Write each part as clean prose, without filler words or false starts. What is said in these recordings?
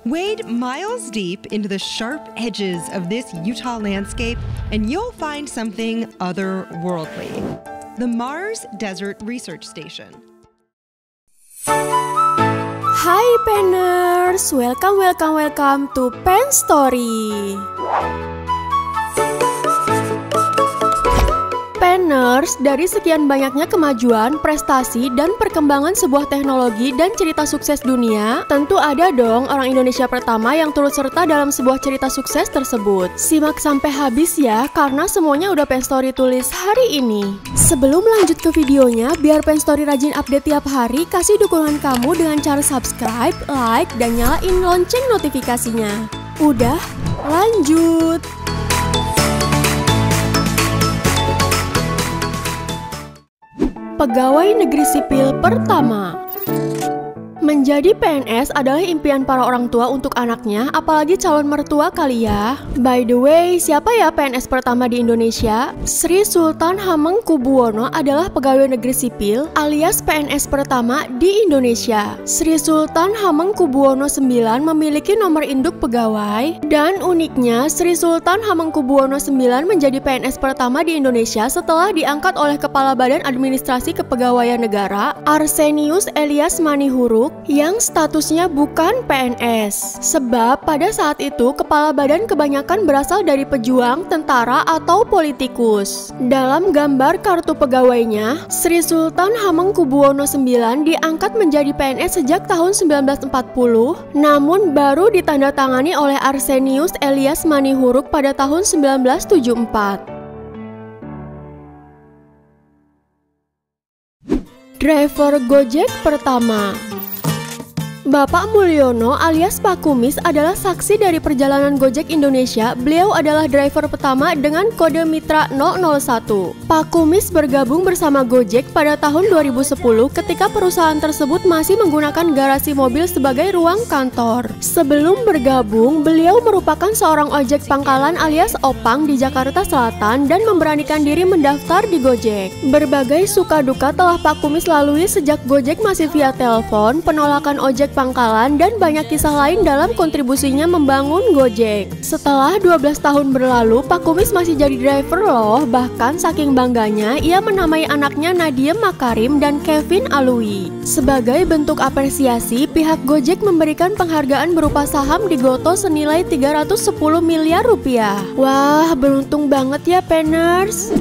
Wade miles deep into the sharp edges of this Utah landscape, and you'll find something otherworldly. The Mars Desert Research Station. Hai Penners, welcome to Pen Story. Penners, dari sekian banyaknya kemajuan, prestasi, dan perkembangan sebuah teknologi dan cerita sukses dunia, tentu ada dong orang Indonesia pertama yang turut serta dalam sebuah cerita sukses tersebut. Simak sampai habis ya, karena semuanya udah Pen Story tulis hari ini. Sebelum lanjut ke videonya, biar Pen Story rajin update tiap hari, kasih dukungan kamu dengan cara subscribe, like, dan nyalain lonceng notifikasinya. Udah, lanjut! Pegawai negeri sipil pertama. Menjadi PNS adalah impian para orang tua untuk anaknya, apalagi calon mertua kali ya. By the way, siapa ya PNS pertama di Indonesia? Sri Sultan Hamengkubuwono adalah pegawai negeri sipil alias PNS pertama di Indonesia. Sri Sultan Hamengkubuwono IX memiliki nomor induk pegawai, dan uniknya Sri Sultan Hamengkubuwono IX menjadi PNS pertama di Indonesia setelah diangkat oleh Kepala Badan Administrasi Kepegawaian Negara Arsenius Elias Manihuruk yang statusnya bukan PNS. Sebab pada saat itu kepala badan kebanyakan berasal dari pejuang, tentara, atau politikus. Dalam gambar kartu pegawainya, Sri Sultan Hamengkubuwono IX diangkat menjadi PNS sejak tahun 1940, namun baru ditandatangani oleh Arsenius Elias Manihuruk pada tahun 1974. Driver Gojek pertama. Bapak Mulyono alias Pak Kumis adalah saksi dari perjalanan Gojek Indonesia. Beliau adalah driver pertama dengan kode Mitra 001. Pak Kumis bergabung bersama Gojek pada tahun 2010 ketika perusahaan tersebut masih menggunakan garasi mobil sebagai ruang kantor. Sebelum bergabung, beliau merupakan seorang ojek pangkalan alias opang di Jakarta Selatan dan memberanikan diri mendaftar di Gojek. Berbagai suka duka telah Pak Kumis lalui sejak Gojek masih via telepon, penolakan ojek pangkalan, dan banyak kisah lain dalam kontribusinya membangun Gojek. Setelah 12 tahun berlalu, Pak Kumis masih jadi driver loh. Bahkan saking bangganya, ia menamai anaknya Nadiem Makarim dan Kevin Alwi. Sebagai bentuk apresiasi, pihak Gojek memberikan penghargaan berupa saham di Gotoh senilai 310 miliar rupiah. Wah, beruntung banget ya Penners.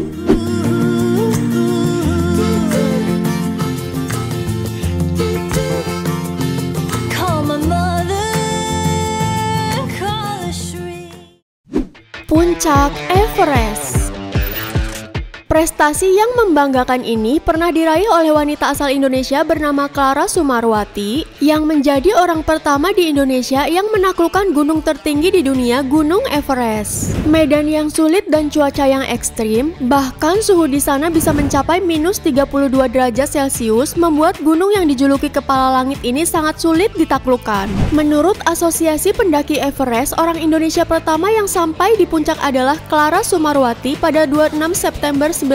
Puncak Everest. Prestasi yang membanggakan ini pernah diraih oleh wanita asal Indonesia bernama Clara Sumarwati yang menjadi orang pertama di Indonesia yang menaklukkan gunung tertinggi di dunia, Gunung Everest. Medan yang sulit dan cuaca yang ekstrim, bahkan suhu di sana bisa mencapai minus 32 derajat Celcius, membuat gunung yang dijuluki kepala langit ini sangat sulit ditaklukkan. Menurut Asosiasi Pendaki Everest, orang Indonesia pertama yang sampai di puncak adalah Clara Sumarwati pada 26 September 1996.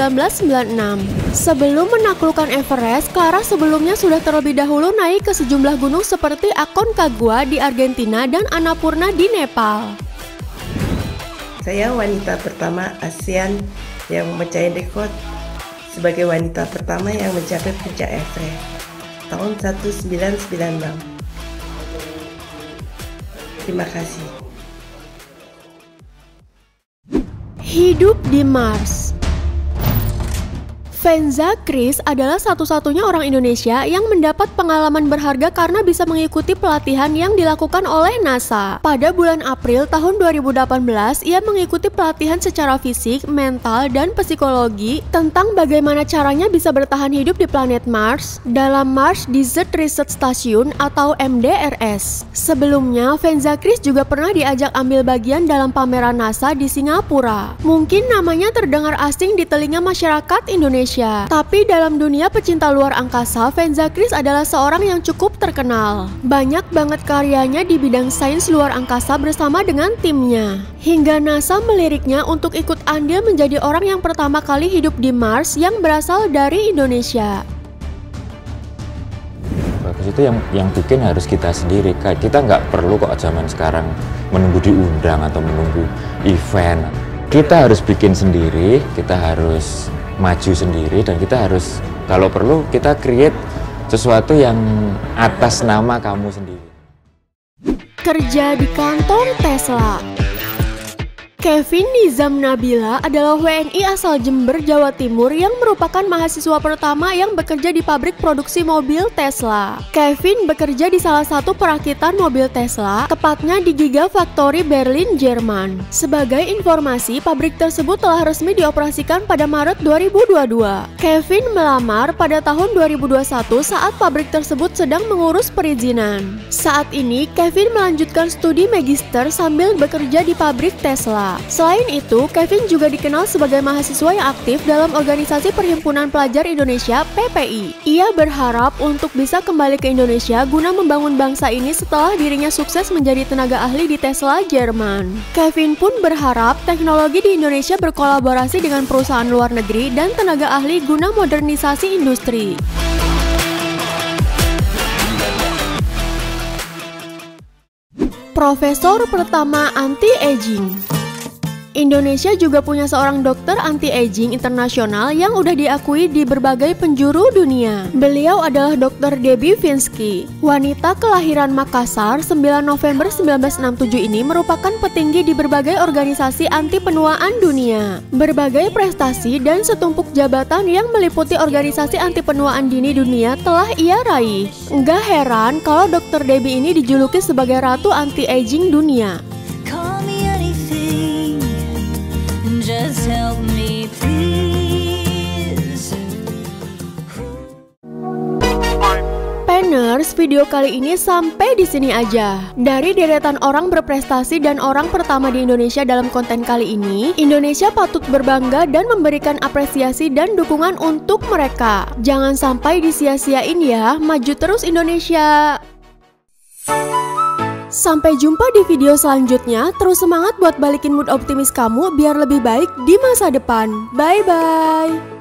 Sebelum menaklukkan Everest, Clara sebelumnya sudah terlebih dahulu naik ke sejumlah gunung seperti Aconcagua di Argentina dan Annapurna di Nepal. Saya wanita pertama ASEAN yang memecahkan rekor sebagai wanita pertama yang mencapai puncak Everest tahun 1996. Terima kasih. Hidup di Mars. Venza Chris adalah satu-satunya orang Indonesia yang mendapat pengalaman berharga karena bisa mengikuti pelatihan yang dilakukan oleh NASA. Pada bulan April tahun 2018, ia mengikuti pelatihan secara fisik, mental, dan psikologi tentang bagaimana caranya bisa bertahan hidup di planet Mars dalam Mars Desert Research Station atau MDRS. Sebelumnya, Venza Chris juga pernah diajak ambil bagian dalam pameran NASA di Singapura. Mungkin namanya terdengar asing di telinga masyarakat Indonesia, tapi dalam dunia pecinta luar angkasa, Venza Chris adalah seorang yang cukup terkenal. Banyak banget karyanya di bidang sains luar angkasa bersama dengan timnya. Hingga NASA meliriknya untuk ikut andil menjadi orang yang pertama kali hidup di Mars yang berasal dari Indonesia. Kasih itu yang bikin harus kita sendiri. Kita nggak perlu kok zaman sekarang menunggu diundang atau menunggu event. Kita harus bikin sendiri, kita harus maju sendiri, dan kita harus kalau perlu kita create sesuatu yang atas nama kamu sendiri. Kerja di kantor Tesla. Kevin Nizam Nabila adalah WNI asal Jember, Jawa Timur yang merupakan mahasiswa pertama yang bekerja di pabrik produksi mobil Tesla. Kevin bekerja di salah satu perakitan mobil Tesla, tepatnya di Gigafactory Berlin, Jerman. Sebagai informasi, pabrik tersebut telah resmi dioperasikan pada Maret 2022. Kevin melamar pada tahun 2021 saat pabrik tersebut sedang mengurus perizinan. Saat ini, Kevin melanjutkan studi magister sambil bekerja di pabrik Tesla. Selain itu, Kevin juga dikenal sebagai mahasiswa yang aktif dalam organisasi Perhimpunan Pelajar Indonesia (PPI). Ia berharap untuk bisa kembali ke Indonesia guna membangun bangsa ini setelah dirinya sukses menjadi tenaga ahli di Tesla, Jerman. Kevin pun berharap teknologi di Indonesia berkolaborasi dengan perusahaan luar negeri dan tenaga ahli guna modernisasi industri. Profesor pertama anti-aging. Indonesia juga punya seorang dokter anti-aging internasional yang udah diakui di berbagai penjuru dunia. Beliau adalah Dr. Debbie Finsky. Wanita kelahiran Makassar 9 November 1967 ini merupakan petinggi di berbagai organisasi anti penuaan dunia. Berbagai prestasi dan setumpuk jabatan yang meliputi organisasi anti penuaan dini dunia telah ia raih. Nggak heran kalau Dr. Debbie ini dijuluki sebagai Ratu Anti-Aging Dunia. Just help me please. Penners, video kali ini sampai di sini aja. Dari deretan orang berprestasi dan orang pertama di Indonesia dalam konten kali ini, Indonesia patut berbangga dan memberikan apresiasi dan dukungan untuk mereka. Jangan sampai disia-siain ya, maju terus Indonesia. Sampai jumpa di video selanjutnya. Terus semangat buat balikin mood optimis kamu biar lebih baik di masa depan. Bye-bye.